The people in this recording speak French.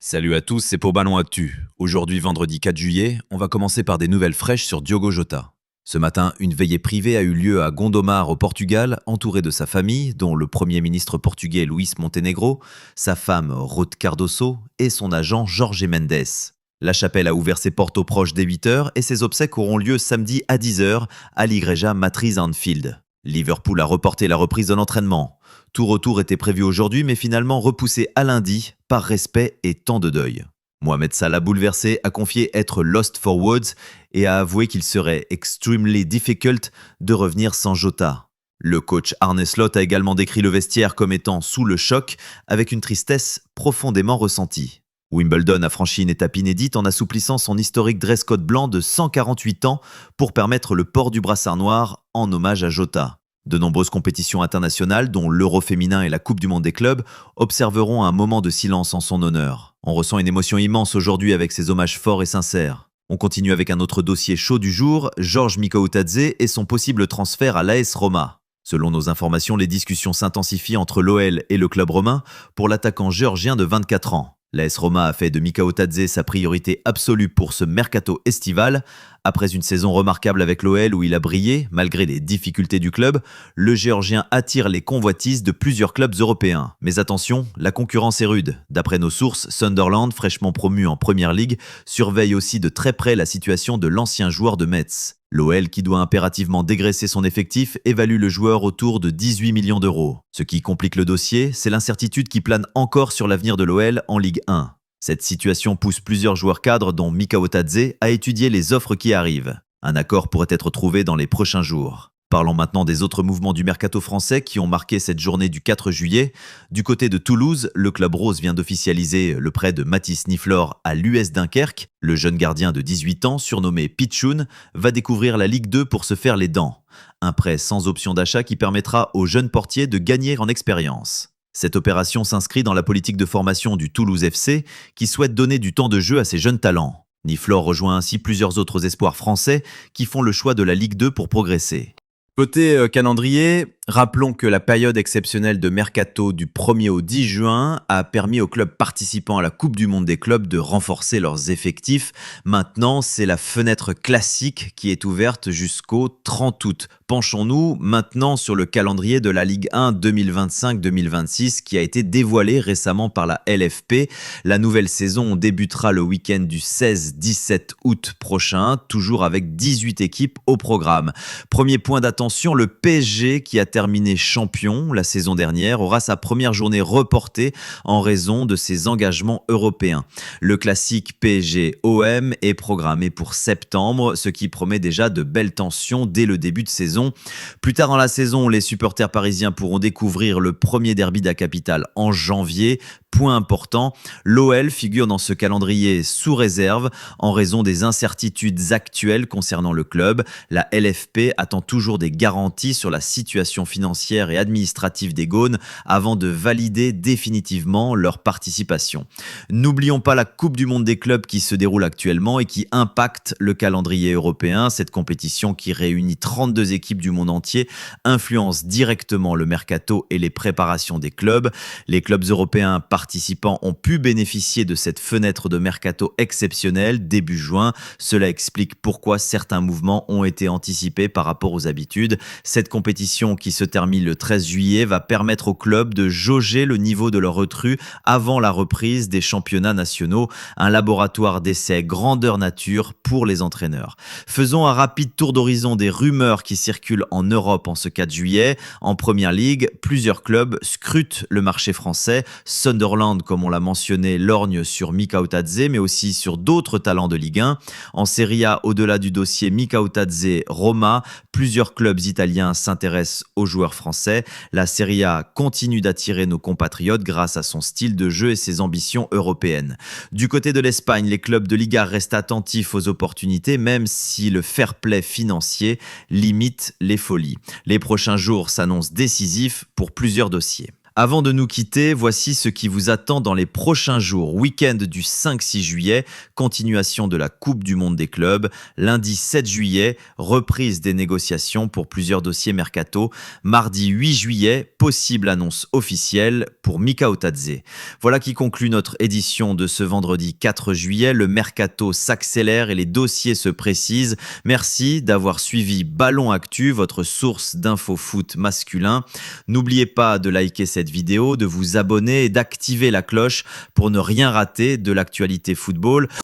Salut à tous, c'est Ballon Actu. Aujourd'hui, vendredi 4 juillet, on va commencer par des nouvelles fraîches sur Diogo Jota. Ce matin, une veillée privée a eu lieu à Gondomar au Portugal, entouré de sa famille, dont le Premier ministre portugais Luís Montenegro, sa femme Ruth Cardoso et son agent Jorge Mendes. La chapelle a ouvert ses portes aux proches dès 8 heures et ses obsèques auront lieu samedi à 10 heures à l'Igreja Matriz Anfield. Liverpool a reporté la reprise de l'entraînement. Tout retour était prévu aujourd'hui, mais finalement repoussé à lundi, par respect et temps de deuil. Mohamed Salah, bouleversé, a confié être lost for words et a avoué qu'il serait extremely difficult de revenir sans Jota. Le coach Arne Slot a également décrit le vestiaire comme étant sous le choc, avec une tristesse profondément ressentie. Wimbledon a franchi une étape inédite en assouplissant son historique dress code blanc de 148 ans pour permettre le port du brassard noir en hommage à Jota. De nombreuses compétitions internationales, dont l'Euro féminin et la Coupe du monde des clubs, observeront un moment de silence en son honneur. On ressent une émotion immense aujourd'hui avec ces hommages forts et sincères. On continue avec un autre dossier chaud du jour, George Mikautadze et son possible transfert à l'AS Roma. Selon nos informations, les discussions s'intensifient entre l'OL et le club romain pour l'attaquant géorgien de 24 ans. L'AS Roma a fait de Mikautadze sa priorité absolue pour ce mercato estival. Après une saison remarquable avec l'OL où il a brillé, malgré les difficultés du club, le Géorgien attire les convoitises de plusieurs clubs européens. Mais attention, la concurrence est rude. D'après nos sources, Sunderland, fraîchement promu en Premier League, surveille aussi de très près la situation de l'ancien joueur de Metz. L'OL, qui doit impérativement dégraisser son effectif, évalue le joueur autour de 18 millions d'euros. Ce qui complique le dossier, c'est l'incertitude qui plane encore sur l'avenir de l'OL en Ligue 1. Cette situation pousse plusieurs joueurs cadres, dont Mikautadze, à étudier les offres qui arrivent. Un accord pourrait être trouvé dans les prochains jours. Parlons maintenant des autres mouvements du mercato français qui ont marqué cette journée du 4 juillet. Du côté de Toulouse, le club rose vient d'officialiser le prêt de Mathis Niflor à l'US Dunkerque. Le jeune gardien de 18 ans, surnommé Pichoun, va découvrir la Ligue 2 pour se faire les dents. Un prêt sans option d'achat qui permettra au jeune portier de gagner en expérience. Cette opération s'inscrit dans la politique de formation du Toulouse FC qui souhaite donner du temps de jeu à ses jeunes talents. Niflor rejoint ainsi plusieurs autres espoirs français qui font le choix de la Ligue 2 pour progresser. Côté calendrier, rappelons que la période exceptionnelle de mercato du 1er au 10 juin a permis aux clubs participants à la Coupe du monde des clubs de renforcer leurs effectifs. Maintenant, c'est la fenêtre classique qui est ouverte jusqu'au 30 août. Penchons-nous maintenant sur le calendrier de la Ligue 1 2025-2026 qui a été dévoilé récemment par la LFP. La nouvelle saison débutera le week-end du 16-17 août prochain, toujours avec 18 équipes au programme. Premier point d'attention, le PSG qui a terminé champion la saison dernière aura sa première journée reportée en raison de ses engagements européens. Le classique PSG-OM est programmé pour septembre, ce qui promet déjà de belles tensions dès le début de saison. Plus tard dans la saison, les supporters parisiens pourront découvrir le premier derby de la capitale en janvier. Point important, l'OL figure dans ce calendrier sous réserve en raison des incertitudes actuelles concernant le club. La LFP attend toujours des garanties sur la situation financière et administrative des Gaunes avant de valider définitivement leur participation. N'oublions pas la Coupe du monde des clubs qui se déroule actuellement et qui impacte le calendrier européen. Cette compétition qui réunit 32 équipes du monde entier influence directement le mercato et les préparations des clubs. Les clubs européens participants ont pu bénéficier de cette fenêtre de mercato exceptionnelle début juin. Cela explique pourquoi certains mouvements ont été anticipés par rapport aux habitudes. Cette compétition qui se termine le 13 juillet va permettre aux clubs de jauger le niveau de leurs recrues avant la reprise des championnats nationaux. Un laboratoire d'essais grandeur nature pour les entraîneurs. Faisons un rapide tour d'horizon des rumeurs qui circulent en Europe en ce 4 juillet. En Première Ligue, plusieurs clubs scrutent le marché français. Sunderland, comme on l'a mentionné, lorgne sur Mikautadze, mais aussi sur d'autres talents de Ligue 1. En Serie A, au-delà du dossier Mikautadze-Roma, plusieurs clubs italiens s'intéressent aux joueurs français. La Serie A continue d'attirer nos compatriotes grâce à son style de jeu et ses ambitions européennes. Du côté de l'Espagne, les clubs de Liga restent attentifs aux opportunités, même si le fair play financier limite les folies. Les prochains jours s'annoncent décisifs pour plusieurs dossiers. Avant de nous quitter, voici ce qui vous attend dans les prochains jours. Week-end du 5-6 juillet, continuation de la Coupe du Monde des clubs. Lundi 7 juillet, reprise des négociations pour plusieurs dossiers mercato. Mardi 8 juillet, possible annonce officielle pour Mika Otadze. Voilà qui conclut notre édition de ce vendredi 4 juillet. Le mercato s'accélère et les dossiers se précisent. Merci d'avoir suivi Ballon Actu, votre source d'info foot masculin. N'oubliez pas de liker cette vidéo, de vous abonner et d'activer la cloche pour ne rien rater de l'actualité football.